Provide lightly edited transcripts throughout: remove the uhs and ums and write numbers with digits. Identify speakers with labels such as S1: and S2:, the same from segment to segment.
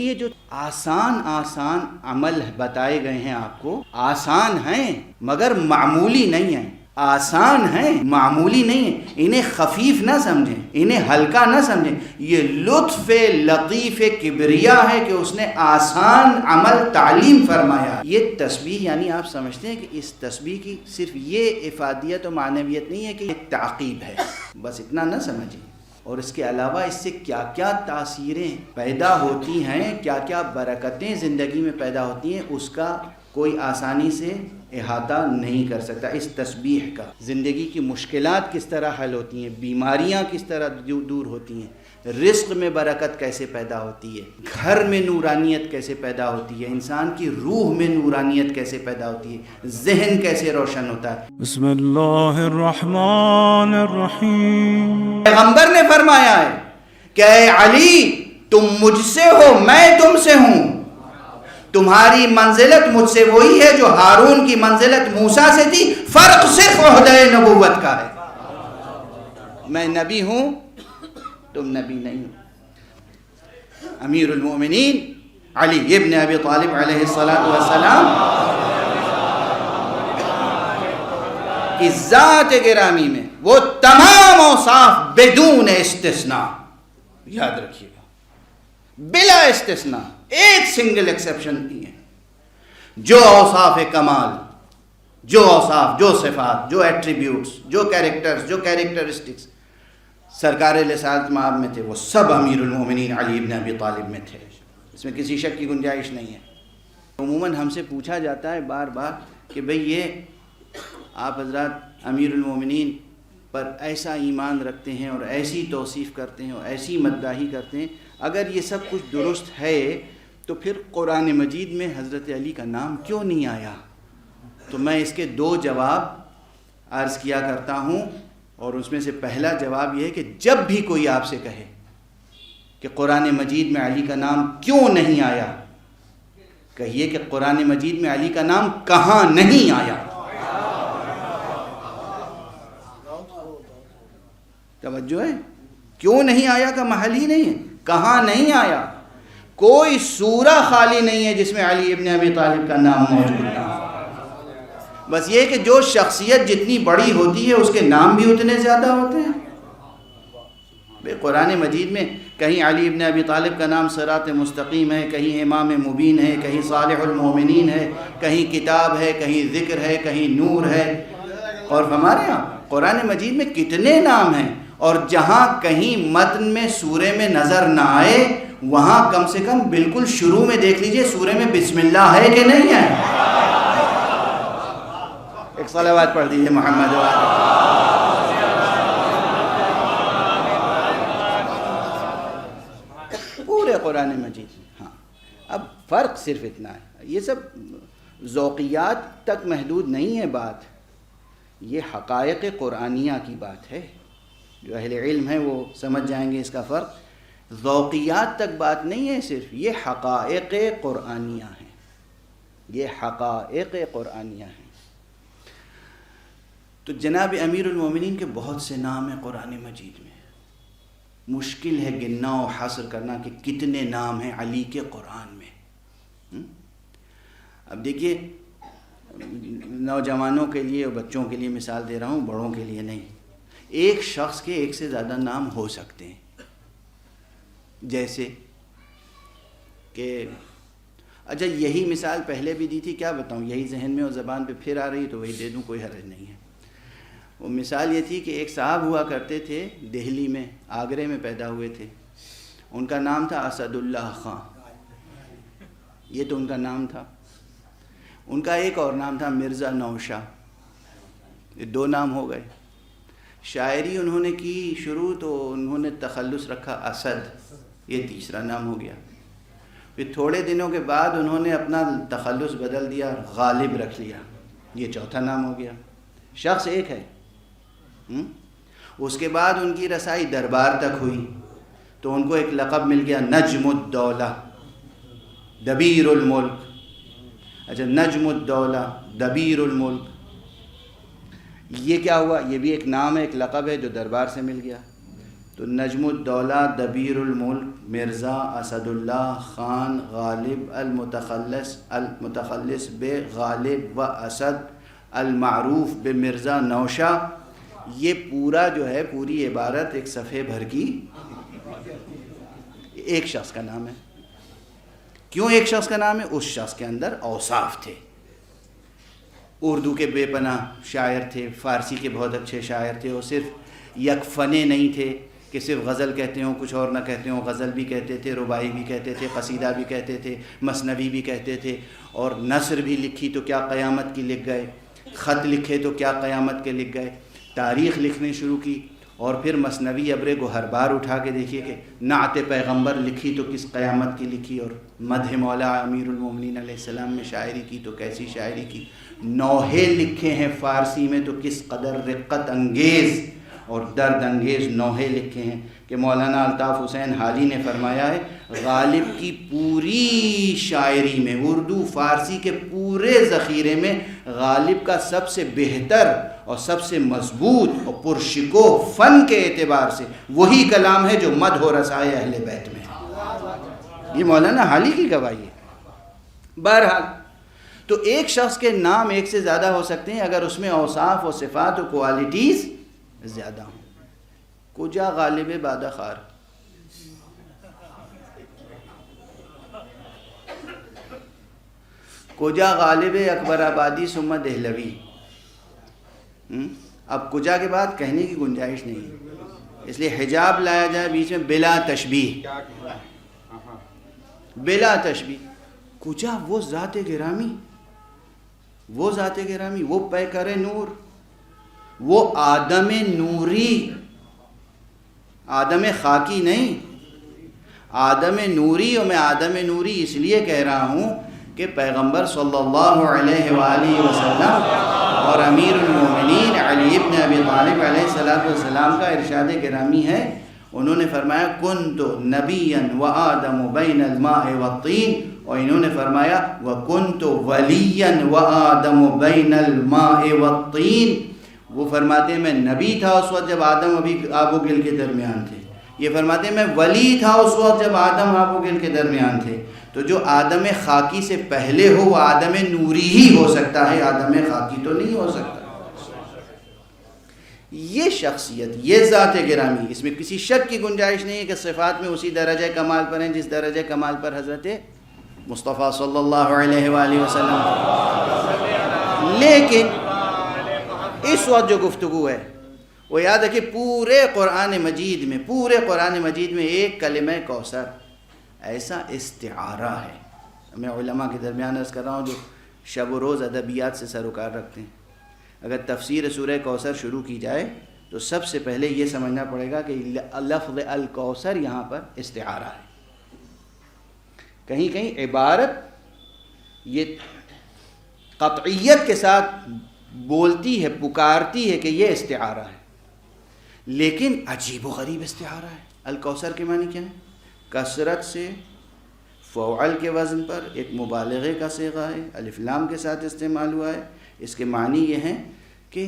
S1: یہ جو آسان عمل بتائے گئے ہیں آپ کو، آسان ہیں مگر معمولی نہیں ہیں، آسان ہیں معمولی نہیں ہیں، انہیں خفیف نہ سمجھیں، انہیں ہلکا نہ سمجھیں، یہ لطف لطیف کبریا ہے کہ اس نے آسان عمل تعلیم فرمایا۔ یہ تسبیح یعنی آپ سمجھتے ہیں کہ اس تسبیح کی صرف یہ افادیت و معنویت نہیں ہے کہ یہ تعقیب ہے، بس اتنا نہ سمجھیں، اور اس کے علاوہ اس سے کیا کیا تاثیریں پیدا ہوتی ہیں، کیا کیا برکتیں زندگی میں پیدا ہوتی ہیں، اس کا کوئی آسانی سے احاطہ نہیں کر سکتا۔ اس تسبیح کا زندگی کی مشکلات کس طرح حل ہوتی ہیں، بیماریاں کس طرح دور ہوتی ہیں، رزق میں برکت کیسے پیدا ہوتی ہے، گھر میں نورانیت کیسے پیدا ہوتی ہے، انسان کی روح میں نورانیت کیسے پیدا ہوتی ہے، ذہن کیسے روشن ہوتا ہے۔
S2: بسم اللہ الرحمن الرحیم۔
S1: پیغمبر نے فرمایا ہے کہ اے علی تم مجھ سے ہو، میں تم سے ہوں، تمہاری منزلت مجھ سے وہی ہے جو ہارون کی منزلت موسیٰ سے تھی، فرق صرف عہدہ نبوت کا ہے۔ میں نبی ہوں، تم نبی نہیں ہو۔ امیر المؤمنین علی ابن ابی طالب علیہ السلام کی ذات گرامی میں وہ تمام اوصاف بدون استثناء، یاد رکھیے گا، بلا استثناء، ایک سنگل ایکسیپشن نہیں ہے، جو اوصاف کمال، جو اوصاف، جو صفات، جو ایٹریبیوٹس، جو کیریکٹرز، جو کیریکٹرسٹکس سرکار رسالت مآب میں تھے، وہ سب امیر المومنین علی ابن ابی طالب میں تھے، اس میں کسی شک کی گنجائش نہیں ہے۔ عموماً ہم سے پوچھا جاتا ہے بار بار کہ بھئی یہ آپ حضرات امیر المومنین پر ایسا ایمان رکھتے ہیں اور ایسی توصیف کرتے ہیں اور ایسی مداحی کرتے ہیں، اگر یہ سب کچھ درست ہے تو پھر قرآن مجید میں حضرت علی کا نام کیوں نہیں آیا؟ تو میں اس کے دو جواب عرض کیا کرتا ہوں، اور اس میں سے پہلا جواب یہ ہے کہ جب بھی کوئی آپ سے کہے کہ قرآن مجید میں علی کا نام کیوں نہیں آیا، کہیے کہ قرآن مجید میں علی کا نام کہاں نہیں آیا۔ توجہ ہے، کیوں نہیں آیا کا محل ہی نہیں ہے، کہاں نہیں آیا۔ کوئی سورہ خالی نہیں ہے جس میں علی ابن ابی طالب کا نام موجود نہ ہو۔ بس یہ کہ جو شخصیت جتنی بڑی ہوتی ہے اس کے نام بھی اتنے زیادہ ہوتے ہیں۔ بے قرآن مجید میں کہیں علی ابن ابی طالب کا نام صراط مستقیم ہے، کہیں امام مبین ہے، کہیں صالح المومنین ہے، کہیں کتاب ہے، کہیں ذکر ہے، کہیں نور ہے۔ اور ہمارے ہاں قرآن مجید میں کتنے نام ہیں، اور جہاں کہیں متن میں سورے میں نظر نہ آئے وہاں کم سے کم بالکل شروع میں دیکھ لیجئے سورے میں بسم اللہ ہے کہ نہیں ہے۔ ایک صلوات پڑھ دیجئے محمد پورے قرآن مجید میں۔ ہاں، اب فرق صرف اتنا ہے، یہ سب ذوقیات تک محدود نہیں ہے بات، یہ حقائق قرآنیہ کی بات ہے۔ جو اہل علم ہیں وہ سمجھ جائیں گے اس کا فرق۔ ذوقیات تک بات نہیں ہے صرف، یہ حقائق قرآنیہ ہیں، یہ حقائق قرآنیہ ہیں۔ تو جناب امیر المومنین کے بہت سے نام ہیں قرآن مجید میں، مشکل ہے گننا و حصر کرنا کہ کتنے نام ہیں علی کے قرآن میں۔ اب دیکھیے، نوجوانوں کے لیے اور بچوں کے لیے مثال دے رہا ہوں، بڑوں کے لیے نہیں۔ ایک شخص کے ایک سے زیادہ نام ہو سکتے ہیں، جیسے کہ اچھا یہی مثال پہلے بھی دی تھی، کیا بتاؤں، یہی ذہن میں اور زبان پہ پھر آ رہی تو وہی دے دوں، کوئی حرج نہیں ہے۔ وہ مثال یہ تھی کہ ایک صاحب ہوا کرتے تھے دہلی میں، آگرے میں پیدا ہوئے تھے، ان کا نام تھا اسد اللہ خان، یہ تو ان کا نام تھا۔ ان کا ایک اور نام تھا مرزا نوشا، یہ دو نام ہو گئے۔ شاعری انہوں نے کی شروع تو انہوں نے تخلص رکھا اسد، یہ تیسرا نام ہو گیا۔ پھر تھوڑے دنوں کے بعد انہوں نے اپنا تخلص بدل دیا، غالب رکھ لیا، یہ چوتھا نام ہو گیا۔ شخص ایک ہے۔ اس کے بعد ان کی رسائی دربار تک ہوئی تو ان کو ایک لقب مل گیا نجم الدولہ، دبیر الملک۔ اچھا، نجم الدولہ، دبیر الملک، یہ کیا ہوا؟ یہ بھی ایک نام ہے، ایک لقب ہے جو دربار سے مل گیا۔ تو نجم الدولہ دبیر الملک مرزا اسد اللہ خان غالب المتخلص بے غالب و اسد المعروف بے مرزا نوشا، یہ پورا جو ہے پوری عبارت ایک صفحے بھر کی ایک شخص کا نام ہے۔ کیوں ایک شخص کا نام ہے؟ اس شخص کے اندر اوصاف تھے۔ اردو کے بے پناہ شاعر تھے، فارسی کے بہت اچھے شاعر تھے، وہ صرف یک فنے نہیں تھے کہ صرف غزل کہتے ہوں کچھ اور نہ کہتے ہوں، غزل بھی کہتے تھے، رباعی بھی کہتے تھے، قصیدہ بھی کہتے تھے، مثنوی بھی کہتے تھے، اور نثر بھی لکھی تو کیا قیامت کی لکھ گئے، خط لکھے تو کیا قیامت کے لکھ گئے، تاریخ لکھنے شروع کی، اور پھر مثنوی ابر گوہر بار اٹھا کے دیکھیے کہ نعت پیغمبر لکھی تو کس قیامت کی لکھی، اور مدح مولا امیر المومنین علیہ السلام میں شاعری کی تو کیسی شاعری کی، نوحے لکھے ہیں فارسی میں تو کس قدر رقت انگیز اور درد انگیز نوحے لکھے ہیں کہ مولانا الطاف حسین حاجی نے فرمایا ہے غالب کی پوری شاعری میں، اردو فارسی کے پورے ذخیرے میں غالب کا سب سے بہتر اور سب سے مضبوط اور پرشکو فن کے اعتبار سے وہی کلام ہے جو مدح و رسائے اہل بیت میں ہے۔ یہ مولانا حالی کی گواہی ہے۔ بہرحال تو ایک شخص کے نام ایک سے زیادہ ہو سکتے ہیں اگر اس میں اوصاف و صفات و کوالٹیز زیادہ ہوں۔ کجا غالب بادہ خار، کجا غالب اکبر آبادی ثم دہلوی، اب کجا کے بعد کہنے کی گنجائش نہیں ہے، اس لیے حجاب لایا جائے بیچ میں بلا تشبیہ، بلا تشبیہ۔ کجا وہ ذات گرامی، وہ ذات گرامی، وہ پیکر نور، وہ آدم نوری، آدم خاکی نہیں، آدم نوری، اور میں آدم نوری اس لیے کہہ رہا ہوں کہ پیغمبر صلی اللہ علیہ وآلہ وسلم اور امیر المومنین علی ابن ابی طالب علیہ السلام کا ارشاد گرامی ہے، انہوں نے فرمایا کنت نبیا وآدم بین الماء والطین، اور انہوں نے فرمایا وکنت ولیا وآدم بین الماء والطین۔ وہ فرماتے ہیں میں نبی تھا اس وقت جب آدم ابھی آب و گل کے درمیان تھے، یہ فرماتے ہیں میں ولی تھا اس وقت جب آدم آب و گل کے درمیان تھے۔ تو جو آدم خاکی سے پہلے ہو وہ آدم نوری ہی ہو سکتا ہے، آدم خاکی تو نہیں ہو سکتا۔ یہ شخصیت، یہ ذات گرامی، اس میں کسی شک کی گنجائش نہیں ہے کہ صفات میں اسی درجہ کمال پر ہیں جس درجہ کمال پر حضرت مصطفیٰ صلی اللہ علیہ وآلہ وسلم۔ لیکن اس وقت جو گفتگو ہے وہ یاد رکھیں پورے قرآن مجید میں ایک کلمہ کوثر ایسا استعارہ ہے۔ میں علماء کے درمیان عرض کر رہا ہوں جو شب و روز ادبیات سے سروکار رکھتے ہیں، اگر تفسیر سورہ کوثر شروع کی جائے تو سب سے پہلے یہ سمجھنا پڑے گا کہ لفظ الکوثر یہاں پر استعارہ ہے۔ کہیں کہیں عبارت یہ قطعیت کے ساتھ بولتی ہے، پکارتی ہے کہ یہ استعارہ ہے، لیکن عجیب و غریب استعارہ ہے۔ الکوثر کے معنی کیا ہے؟ کثرت سے فعل کے وزن پر ایک مبالغے کا صیغہ ہے، الف لام کے ساتھ استعمال ہوا ہے۔ اس کے معنی یہ ہیں کہ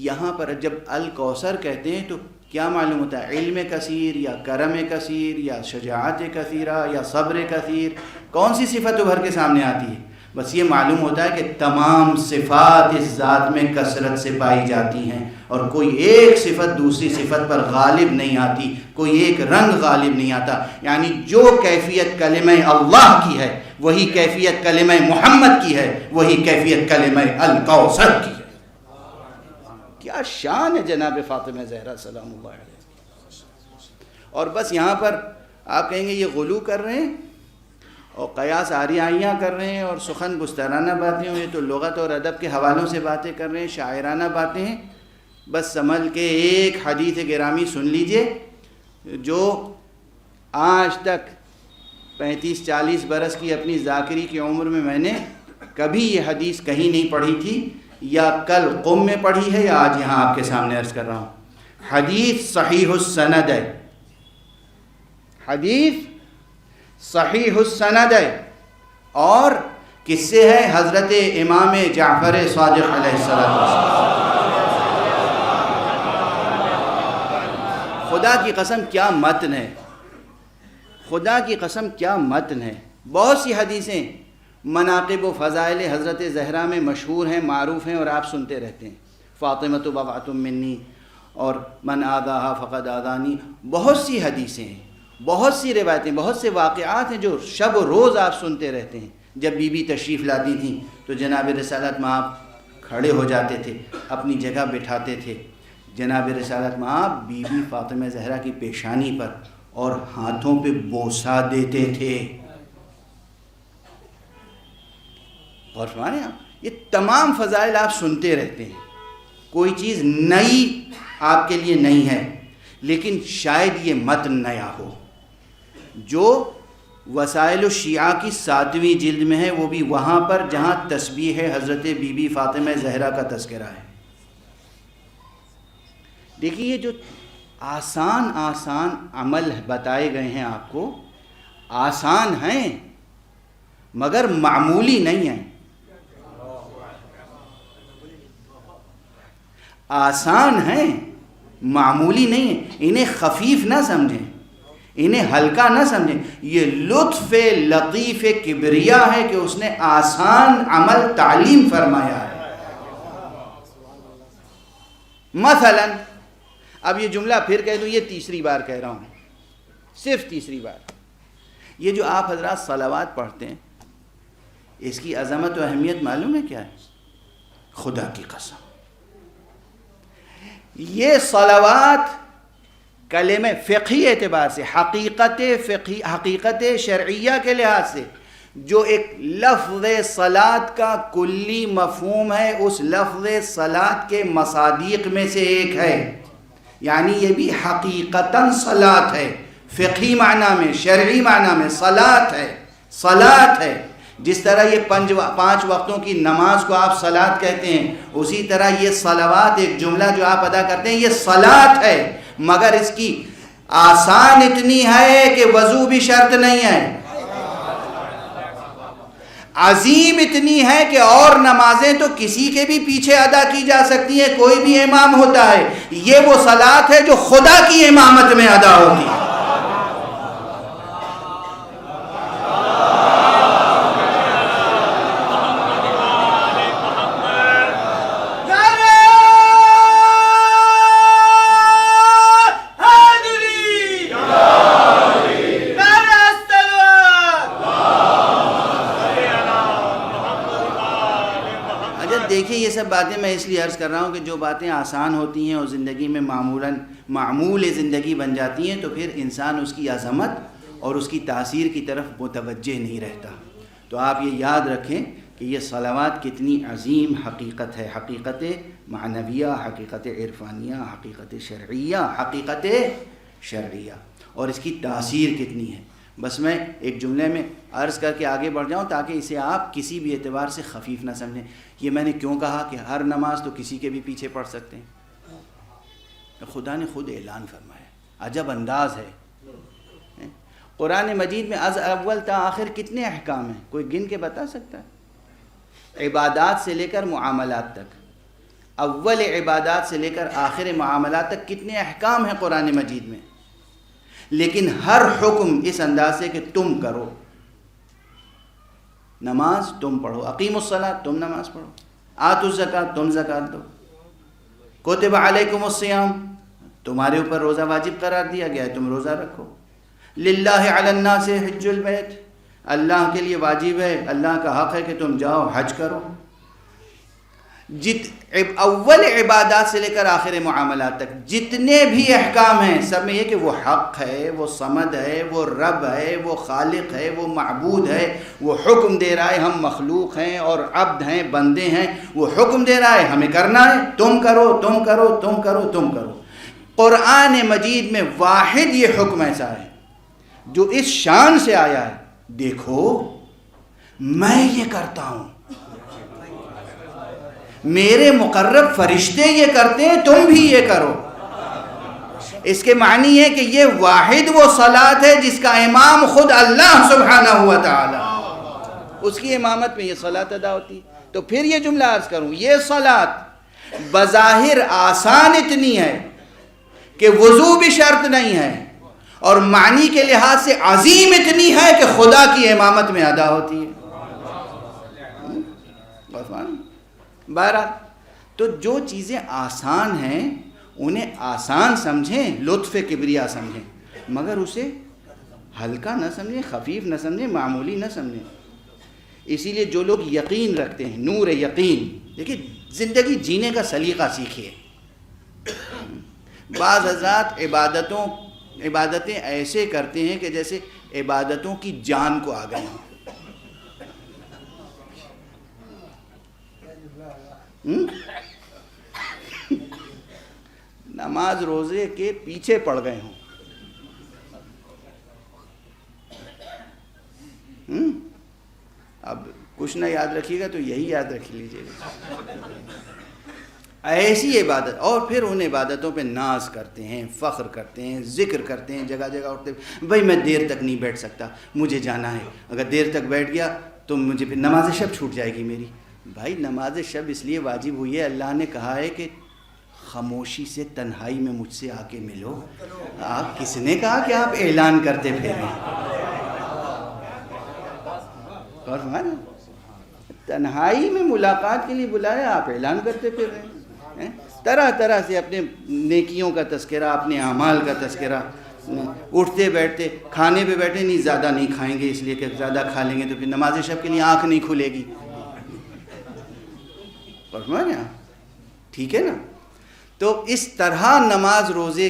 S1: یہاں پر جب الکوثر کہتے ہیں تو کیا معلوم ہوتا ہے؟ علم کثیر یا کرم کثیر یا شجاعت کثیرہ یا صبر کثیر، کون سی صفت ابھر کے سامنے آتی ہے؟ بس یہ معلوم ہوتا ہے کہ تمام صفات اس ذات میں کثرت سے پائی جاتی ہیں، اور کوئی ایک صفت دوسری صفت پر غالب نہیں آتی، کوئی ایک رنگ غالب نہیں آتا۔ یعنی جو کیفیت کلمہ اللہ کی ہے وہی کیفیت کلمہ محمد کی ہے، وہی کیفیت کلمہ الکوثر کی ہے۔ کیا شان ہے جناب فاطمہ زہرا سلام اللہ علیہ۔ اور بس یہاں پر آپ کہیں گے یہ غلو کر رہے ہیں اور قیاس آریائیاں کر رہے ہیں اور سخن گسترانہ باتیں ہیں، یہ تو لغت اور ادب کے حوالوں سے باتیں کر رہے ہیں، شاعرانہ باتیں ہیں۔ بس سنبھل کے ایک حدیث گرامی سن لیجئے جو آج تک 35-40 برس کی اپنی ذاکری کی عمر میں نے کبھی یہ حدیث کہیں نہیں پڑھی تھی، یا کل قم میں پڑھی ہے یا آج یہاں آپ کے سامنے عرض کر رہا ہوں۔ حدیث صحیح السند ہے، حدیث صحیح السند ہے، اور کس سے ہے؟ حضرت امام جعفر صادق علیہ السلام۔ خدا کی قسم کیا متن ہے، خدا کی قسم کیا متن ہے. بہت سی حدیثیں مناقب و فضائل حضرت زہرا میں مشہور ہیں، معروف ہیں، اور آپ سنتے رہتے ہیں. فاطمۃ بضعۃ منی اور من آذاہا فقد آذانی، بہت سی حدیثیں ہیں، بہت سی روایتیں، بہت سے واقعات ہیں جو شب و روز آپ سنتے رہتے ہیں. جب بی بی تشریف لاتی تھیں تو جناب رسالت مآب کھڑے ہو جاتے تھے، اپنی جگہ بٹھاتے تھے. جناب رسالت مآب بی بی فاطمہ زہرا کی پیشانی پر اور ہاتھوں پہ بوسہ دیتے تھے. اور فرمائیں آپ یہ تمام فضائل آپ سنتے رہتے ہیں، کوئی چیز نئی آپ کے لیے نہیں ہے، لیکن شاید یہ متن نیا ہو. جو وسائل الشیعہ کی 7ویں جلد میں ہے، وہ بھی وہاں پر جہاں تسبیح حضرت بی بی فاطمہ زہرا کا تذکرہ ہے. دیکھیے یہ جو آسان عمل بتائے گئے ہیں آپ کو، آسان ہیں مگر معمولی نہیں ہیں. آسان ہیں معمولی نہیں ہیں. انہیں خفیف نہ سمجھیں، انہیں ہلکا نہ سمجھیں. یہ لطف لطیف کبریا ہے کہ اس نے آسان عمل تعلیم فرمایا ہے. مثلا اب یہ جملہ پھر کہہ دوں، یہ تیسری بار کہہ رہا ہوں، صرف تیسری بار. یہ جو آپ حضرات صلوات پڑھتے ہیں، اس کی عظمت و اہمیت معلوم ہے کیا ہے؟ خدا کی قسم یہ صلوات کلمہ فقہی اعتبار سے، حقیقت شرعیہ کے لحاظ سے، جو ایک لفظ صلاۃ کا کلی مفہوم ہے، اس لفظ صلاۃ کے مصادیق میں سے ایک ہے. یعنی یہ بھی حقیقتاً صلاۃ ہے، فقہی معنی میں، شرعی معنی میں صلاۃ ہے. صلاۃ ہے. جس طرح یہ 5 وقتوں کی نماز کو آپ صلاۃ کہتے ہیں، اسی طرح یہ صلوات ایک جملہ جو آپ ادا کرتے ہیں یہ صلاۃ ہے. مگر اس کی آسان اتنی ہے کہ وضو بھی شرط نہیں ہے، عظیم اتنی ہے کہ اور نمازیں تو کسی کے بھی پیچھے ادا کی جا سکتی ہیں، کوئی بھی امام ہوتا ہے. یہ وہ صلاۃ ہے جو خدا کی امامت میں ادا ہوتی ہے. دیکھیں یہ سب باتیں میں اس لیے عرض کر رہا ہوں کہ جو باتیں آسان ہوتی ہیں اور زندگی میں معمول زندگی بن جاتی ہیں، تو پھر انسان اس کی عظمت اور اس کی تاثیر کی طرف متوجہ نہیں رہتا. تو آپ یہ یاد رکھیں کہ یہ صلوات کتنی عظیم حقیقت ہے، حقیقت معنویہ، حقیقت عرفانیہ، حقیقت شرعیہ، اور اس کی تاثیر کتنی ہے. بس میں ایک جملے میں عرض کر کے آگے بڑھ جاؤں تاکہ اسے آپ کسی بھی اعتبار سے خفیف نہ سمجھیں. یہ میں نے کیوں کہا کہ ہر نماز تو کسی کے بھی پیچھے پڑھ سکتے ہیں؟ خدا نے خود اعلان فرمایا، عجب انداز ہے. قرآن مجید میں از اول تا آخر کتنے احکام ہیں؟ کوئی گن کے بتا سکتا ہے؟ عبادات سے لے کر معاملات تک، اول عبادات سے لے کر آخر معاملات تک کتنے احکام ہیں قرآن مجید میں. لیکن ہر حکم اس انداز سے کہ تم کرو. نماز تم پڑھو، اقیم الصلاۃ تم نماز پڑھو، آتوا الزکاۃ تم زکات دو، کتب علیکم الصیام تمہارے اوپر روزہ واجب قرار دیا گیا ہے تم روزہ رکھو. للہ علی الناس حج البیت اللہ کے لیے واجب ہے، اللہ کا حق ہے کہ تم جاؤ حج کرو. اول عبادات سے لے کر آخر معاملات تک جتنے بھی احکام ہیں سب میں یہ کہ وہ حق ہے، وہ صمد ہے، وہ رب ہے، وہ خالق ہے، وہ معبود ہے، وہ حکم دے رہا ہے. ہم مخلوق ہیں اور عبد ہیں، بندے ہیں، وہ حکم دے رہا ہے ہمیں کرنا ہے، تم کرو تم کرو تم کرو تم کرو. قرآن مجید میں واحد یہ حکم ایسا ہے جو اس شان سے آیا ہے، دیکھو میں یہ کرتا ہوں، میرے مقرب فرشتے یہ کرتے ہیں، تم بھی یہ کرو. اس کے معنی ہے کہ یہ واحد وہ صلاۃ ہے جس کا امام خود اللہ سبحانہ ہوا تعالی، اس کی امامت میں یہ صلاۃ ادا ہوتی ہے. تو پھر یہ جملہ عرض کروں، یہ صلاۃ بظاہر آسان اتنی ہے کہ وضو بھی شرط نہیں ہے اور معنی کے لحاظ سے عظیم اتنی ہے کہ خدا کی امامت میں ادا ہوتی ہے. بہرحال تو جو چیزیں آسان ہیں انہیں آسان سمجھیں، لطف کبریا سمجھیں، مگر اسے ہلکا نہ سمجھیں، خفیف نہ سمجھیں، معمولی نہ سمجھیں. اسی لیے جو لوگ یقین رکھتے ہیں، نور یقین، دیکھیے زندگی جینے کا سلیقہ سیکھیے. بعض حضرات عبادتیں ایسے کرتے ہیں کہ جیسے عبادتوں کی جان کو آ گئے ہوں. نماز روزے کے پیچھے پڑ گئے ہوں. اب کچھ نہ یاد رکھیے گا تو یہی یاد رکھ لیجیے گا. ایسی عبادت، اور پھر ان عبادتوں پہ ناز کرتے ہیں، فخر کرتے ہیں، ذکر کرتے ہیں، جگہ جگہ اٹھتے ہیں، بھائی میں دیر تک نہیں بیٹھ سکتا، مجھے جانا ہے، اگر دیر تک بیٹھ گیا تو مجھے پھر نماز شب چھوٹ جائے گی میری. بھائی نماز شب اس لیے واجب ہوئی ہے، اللہ نے کہا ہے کہ خاموشی سے تنہائی میں مجھ سے آ کے ملو. آپ کس نے کہا کہ آپ اعلان کرتے پھریں؟ اور تنہائی میں ملاقات کے لیے بلایا، آپ اعلان کرتے پھر رہے ہیں. طرح طرح سے اپنے نیکیوں کا تذکرہ، اپنے اعمال کا تذکرہ. اٹھتے بیٹھتے، کھانے پہ بیٹھے نہیں، زیادہ نہیں کھائیں گے اس لیے کہ زیادہ کھا لیں گے تو پھر نماز شب کے لیے آنکھ نہیں کھلے گی. ٹھیک ہے نا؟ تو اس طرح نماز روزے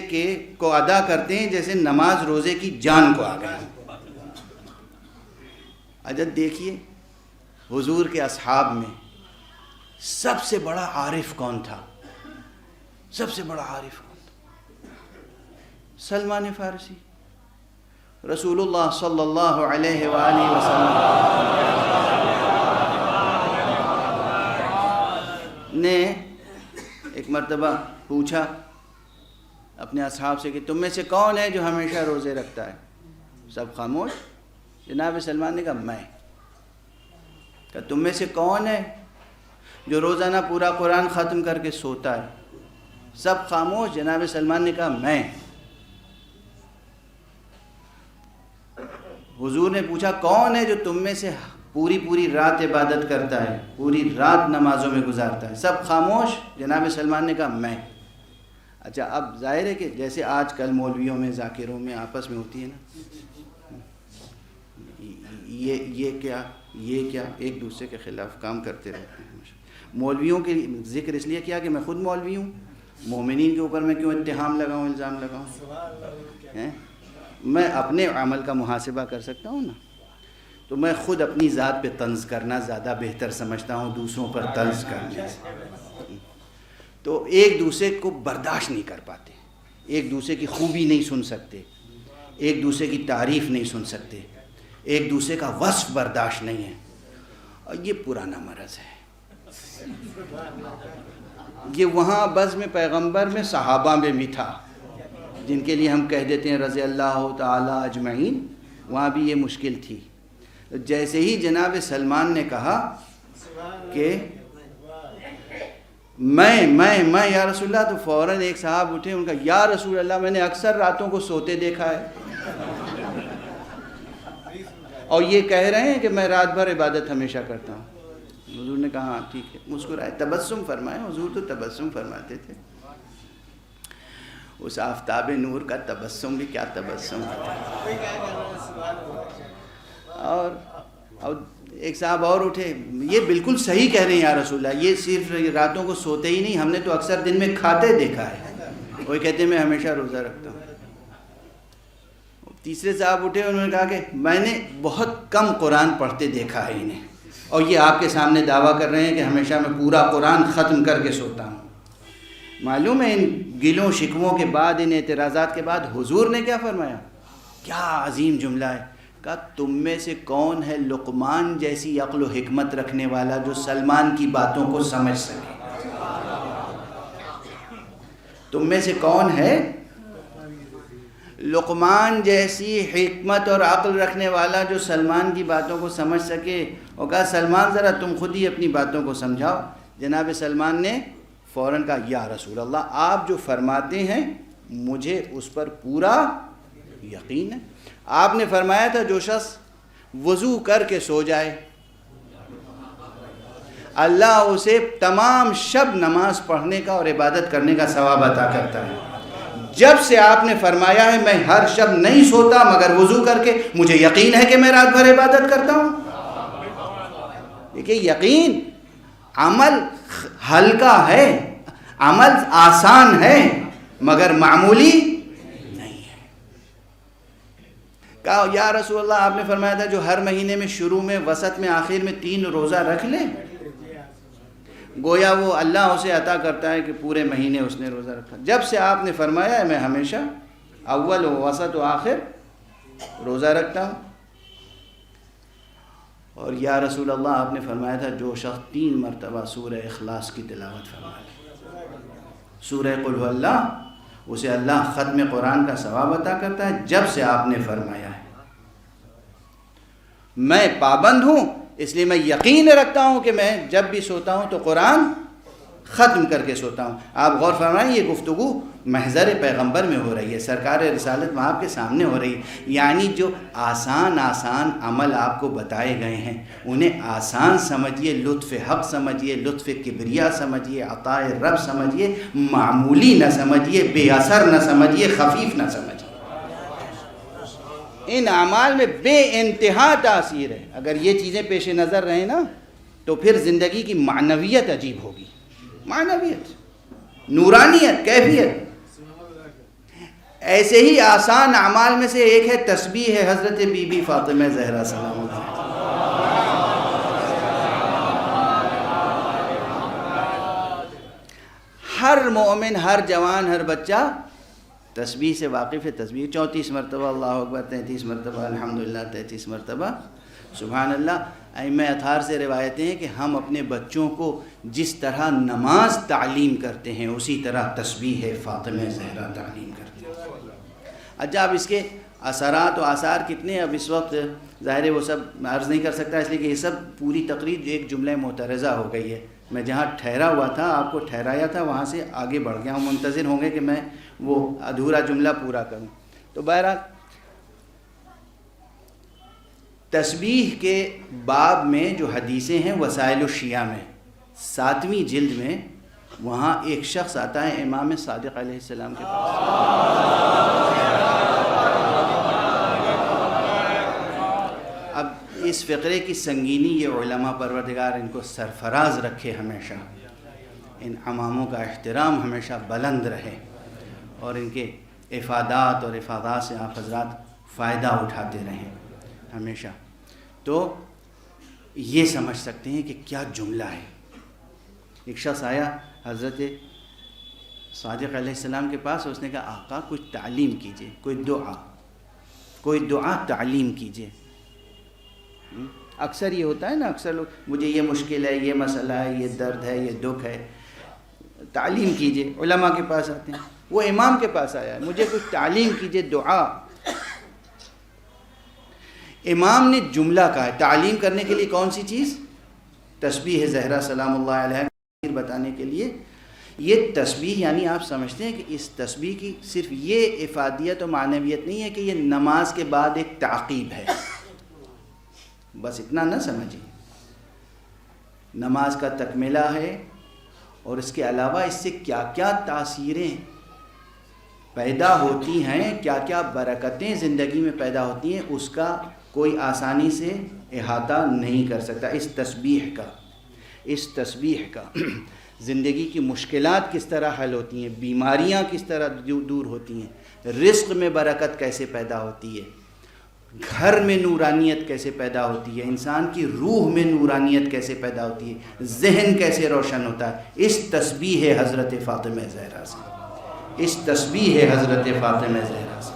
S1: کو ادا کرتے ہیں جیسے نماز روزے کی جان کو آ گئے. اجل دیکھیے حضور کے اصحاب میں سب سے بڑا عارف کون تھا؟ سب سے بڑا عارف کون تھا؟ سلمان فارسی. رسول اللہ صلی اللہ علیہ وآلہ وسلم نے ایک مرتبہ پوچھا اپنے اصحاب سے کہ تم میں سے کون ہے جو ہمیشہ روزے رکھتا ہے؟ سب خاموش. جناب سلمان نے کہا میں. کہ تم میں سے کون ہے جو روزانہ پورا قرآن ختم کر کے سوتا ہے؟ سب خاموش. جناب سلمان نے کہا میں. حضور نے پوچھا کون ہے جو تم میں سے پوری رات عبادت کرتا ہے، پوری رات نمازوں میں گزارتا ہے؟ سب خاموش. جناب سلمان نے کہا میں. اچھا اب ظاہر ہے کہ جیسے آج کل مولویوں میں، ذاکروں میں آپس میں ہوتی ہے نا، یہ کیا ایک دوسرے کے خلاف کام کرتے رہتے ہیں. مولویوں کے ذکر اس لیے کیا کہ میں خود مولوی ہوں، مومنین کے اوپر میں کیوں اتہام لگاؤں، الزام لگاؤں؟ میں اپنے عمل کا محاسبہ کر سکتا ہوں نا. تو میں خود اپنی ذات پہ طنز کرنا زیادہ بہتر سمجھتا ہوں دوسروں پر طنز کرنے سے. تو ایک دوسرے کو برداشت نہیں کر پاتے، ایک دوسرے کی خوبی نہیں سن سکتے، ایک دوسرے کی تعریف نہیں سن سکتے، ایک دوسرے کا وصف برداشت نہیں ہے. اور یہ پرانا مرض ہے. یہ وہاں بزم پیغمبر میں، صحابہ میں بھی تھا، جن کے لیے ہم کہہ دیتے ہیں رضی اللہ تعالی اجمعین. وہاں بھی یہ مشکل تھی. جیسے ہی جناب سلمان نے کہا کہ میں یا رسول اللہ، تو فوراً ایک صاحب اٹھے، ان کا یا رسول اللہ میں نے اکثر راتوں کو سوتے دیکھا ہے اور یہ کہہ رہے ہیں کہ میں رات بھر عبادت ہمیشہ کرتا ہوں. حضور نے کہا ہاں ٹھیک ہے. مسکرائے، تبسم فرمائے. حضور تو تبسم فرماتے تھے. اس آفتاب نور کا تبسم بھی کیا تبسم تھا. اور ایک صاحب اور اٹھے، یہ بالکل صحیح کہہ رہے ہیں یا رسول اللہ، یہ صرف راتوں کو سوتے ہی نہیں، ہم نے تو اکثر دن میں کھاتے دیکھا ہے. وہی کہتے ہیں میں ہمیشہ روزہ رکھتا ہوں. تیسرے صاحب اٹھے، انہوں نے کہا کہ میں نے بہت کم قرآن پڑھتے دیکھا ہے انہیں، اور یہ آپ کے سامنے دعویٰ کر رہے ہیں کہ ہمیشہ میں پورا قرآن ختم کر کے سوتا ہوں. معلوم ہے ان گلوں شکووں کے بعد، ان اعتراضات کے بعد حضور نے کیا فرمایا؟ کیا عظیم جملہ ہے. کہا تم میں سے کون ہے لقمان جیسی عقل و حکمت رکھنے والا جو سلمان کی باتوں کو سمجھ سکے؟ تم میں سے کون ہے لقمان جیسی حکمت اور عقل رکھنے والا جو سلمان کی باتوں کو سمجھ سکے؟ اور کہا سلمان ذرا تم خود ہی اپنی باتوں کو سمجھاؤ. جناب سلمان نے فوراً کہا یا رسول اللہ، آپ جو فرماتے ہیں مجھے اس پر پورا یقین ہے۔ آپ نے فرمایا تھا جو شخص وضو کر کے سو جائے اللہ اسے تمام شب نماز پڑھنے کا اور عبادت کرنے کا ثواب عطا کرتا ہے۔ جب سے آپ نے فرمایا ہے میں ہر شب نہیں سوتا مگر وضو کر کے، مجھے یقین ہے کہ میں رات بھر عبادت کرتا ہوں۔ دیکھیے یقین، عمل ہلکا ہے، عمل آسان ہے مگر معمولی نہیں ہے۔ کہا یا رسول اللہ آپ نے فرمایا تھا جو ہر مہینے میں شروع میں، وسط میں، آخر میں 3 روزہ رکھ لے، گویا وہ اللہ اسے عطا کرتا ہے کہ پورے مہینے اس نے روزہ رکھا۔ جب سے آپ نے فرمایا ہے میں ہمیشہ اول و وسط و آخر روزہ رکھتا ہوں۔ اور یا رسول اللہ آپ نے فرمایا تھا جو شخص 3 مرتبہ سورہ اخلاص کی تلاوت فرمائے، سورہ قل هو اللہ، اسے اللہ ختم قرآن کا ثواب عطا کرتا ہے۔ جب سے آپ نے فرمایا ہے میں پابند ہوں، اس لیے میں یقین رکھتا ہوں کہ میں جب بھی سوتا ہوں تو قرآن ختم کر کے سوتا ہوں۔ آپ غور فرمائیں، یہ گفتگو محضر پیغمبر میں ہو رہی ہے، سرکار رسالت میں آپ کے سامنے ہو رہی ہے، یعنی جو آسان عمل آپ کو بتائے گئے ہیں انہیں آسان سمجھیے، لطف حق سمجھیے، لطف کبریا سمجھیے، عطائے رب سمجھیے، معمولی نہ سمجھیے، بے اثر نہ سمجھیے، خفیف نہ سمجھیے۔ ان اعمال میں بے انتہا تاثیر ہے۔ اگر یہ چیزیں پیش نظر رہیں نا تو پھر زندگی کی معنویت عجیب ہوگی، معنویت، نورانیت، کیفیت۔ ایسے ہی آسان اعمال میں سے ایک ہے تسبیح ہے حضرت بی بی فاطمہ زہرا سلام اللہ۔ ہر مومن، ہر جوان، ہر بچہ تسبیح سے واقف ہے۔ تسبیح 34 مرتبہ اللہ اکبر، 33 مرتبہ الحمدللہ، 33 مرتبہ سبحان اللہ۔ ائمہ اطہار سے روایتیں ہیں کہ ہم اپنے بچوں کو جس طرح نماز تعلیم کرتے ہیں اسی طرح تسبیح فاطمہ زہرا تعلیم کرتے ہیں۔ اچھا اب اس کے اثرات و آثار کتنے، اب اس وقت ظاہر ہے وہ سب عرض نہیں کر سکتا، اس لیے کہ یہ سب پوری تقریر ایک جملہ معترضہ ہو گئی ہے۔ میں جہاں ٹھہرا ہوا تھا، آپ کو ٹھہرایا تھا، وہاں سے آگے بڑھ گیا ہوں، منتظر ہوں گے کہ میں وہ ادھورا جملہ پورا کروں۔ تو بہرحال تسبیح کے باب میں جو حدیثیں ہیں وسائل الشیعہ میں 7ویں جلد میں، وہاں ایک شخص آتا ہے امام صادق علیہ السلام کے پاس۔ اب اس فقرے کی سنگینی یہ علماء پروردگار ان کو سرفراز رکھے، ہمیشہ ان اماموں کا احترام ہمیشہ بلند رہے اور ان کے افادات اور افادات سے آپ حضرات فائدہ اٹھاتے رہیں ہمیشہ۔ تو یہ سمجھ سکتے ہیں کہ کیا جملہ ہے۔ ایک شخص آیا حضرت صادق علیہ السلام کے پاس، اس نے کہا آقا کچھ تعلیم کیجئے، کوئی دعا تعلیم کیجئے۔ اکثر یہ ہوتا ہے نا، اکثر لوگ مجھے یہ مشکل ہے، یہ مسئلہ ہے، یہ درد ہے، یہ دکھ ہے، تعلیم کیجئے۔ علماء کے پاس آتے ہیں، وہ امام کے پاس آیا ہے، مجھے کچھ تعلیم کیجئے، دعا۔ امام نے جملہ کہا ہے تعلیم کرنے کے لیے، کون سی چیز؟ تسبیح زہرا سلام اللہ علیہ بتانے کے لیے۔ یہ تسبیح یعنی آپ سمجھتے ہیں کہ اس تسبیح کی صرف یہ افادیت و معنویت نہیں ہے کہ یہ نماز کے بعد ایک تعقیب ہے، بس اتنا نہ سمجھیں، نماز کا تکملہ ہے، اور اس کے علاوہ اس سے کیا کیا تاثیریں پیدا ہوتی ہیں، کیا کیا برکتیں زندگی میں پیدا ہوتی ہیں، اس کا کوئی آسانی سے احاطہ نہیں کر سکتا۔ اس تسبیح کا زندگی کی مشکلات کس طرح حل ہوتی ہیں، بیماریاں کس طرح دور ہوتی ہیں، رزق میں برکت کیسے پیدا ہوتی ہے، گھر میں نورانیت کیسے پیدا ہوتی ہے، انسان کی روح میں نورانیت کیسے پیدا ہوتی ہے، ذہن کیسے روشن ہوتا ہے، اس تسبیح حضرت فاطمہ زہرا سے، اس تسبیح حضرت فاطمہ زہرا سے۔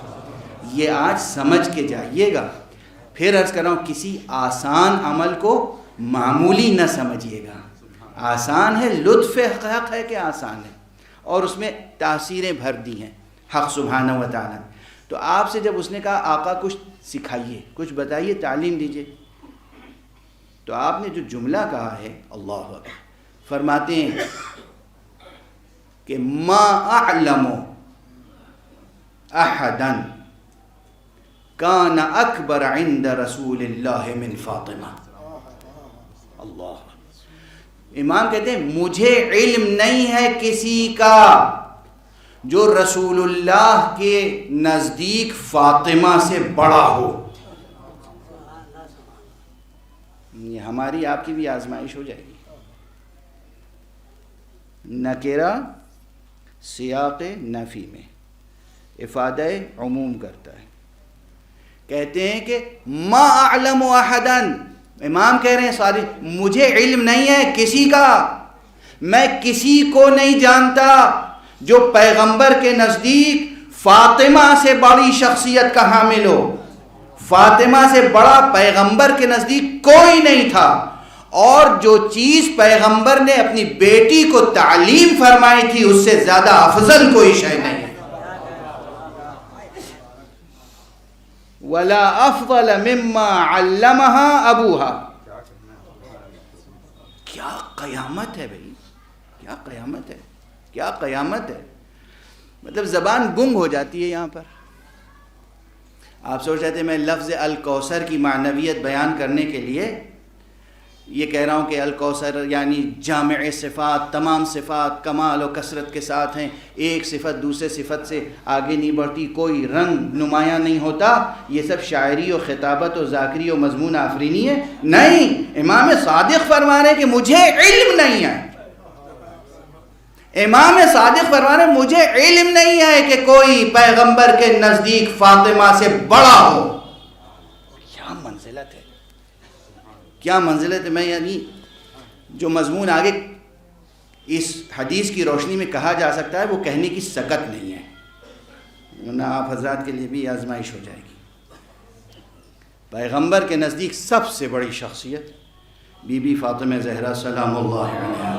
S1: یہ آج سمجھ کے جائیے گا۔ پھر عرض کر رہا ہوں، کسی آسان عمل کو معمولی نہ سمجھیے گا۔ آسان ہے، لطف حق ہے کہ آسان ہے، اور اس میں تاثیریں بھر دی ہیں حق سبحانہ و تعالیٰ۔ تو آپ سے جب اس نے کہا آقا کچھ سکھائیے، کچھ بتائیے، تعلیم دیجیے، تو آپ نے جو جملہ کہا ہے اللہ اکبر، فرماتے ہیں کہ ما اعلم احدا کان اکبر عند رسول اللہ من فاطمہ. اللہ. امام کہتے ہیں مجھے علم نہیں ہے کسی کا جو رسول اللہ کے نزدیک فاطمہ سے بڑا ہو. یہ ہماری آپ کی بھی آزمائش ہو جائے گی. نکرہ سیاق نفی میں افادہ عموم کرتا ہے. کہتے ہیں کہ ما اعلم احدا، امام کہہ رہے ہیں سارے مجھے علم نہیں ہے کسی کا، میں کسی کو نہیں جانتا جو پیغمبر کے نزدیک فاطمہ سے بڑی شخصیت کا حامل ہو. فاطمہ سے بڑا پیغمبر کے نزدیک کوئی نہیں تھا، اور جو چیز پیغمبر نے اپنی بیٹی کو تعلیم فرمائی تھی اس سے زیادہ افضل کوئی شے نہیں ہے. ولا افضل مما علمها ابوها. کیا قیامت ہے بھائی، کیا قیامت ہے، کیا قیامت ہے. مطلب زبان گنگ ہو جاتی ہے یہاں پر. آپ سوچ رہے تھے میں لفظ الکوثر کی معنویت بیان کرنے کے لیے یہ کہہ رہا ہوں کہ الکوثر یعنی جامع صفات، تمام صفات کمال و کثرت کے ساتھ ہیں، ایک صفت دوسرے صفت سے آگے نہیں بڑھتی، کوئی رنگ نمایاں نہیں ہوتا. یہ سب شاعری و خطابت و ذاکری و مضمون آفرینی ہے. نہیں، امام صادق فرما رہے ہیں کہ مجھے علم نہیں ہے. امام صادق فرما رہے ہیں مجھے علم نہیں ہے کہ کوئی پیغمبر کے نزدیک فاطمہ سے بڑا ہو. کیا منزلت ہے، کیا منزلت ہے. میں یعنی جو مضمون آگے اس حدیث کی روشنی میں کہا جا سکتا ہے وہ کہنے کی سکت نہیں ہے، ورنہ آپ حضرات کے لیے بھی آزمائش ہو جائے گی. پیغمبر کے نزدیک سب سے بڑی شخصیت بی بی فاطمہ زہرا سلام اللہ علیہا.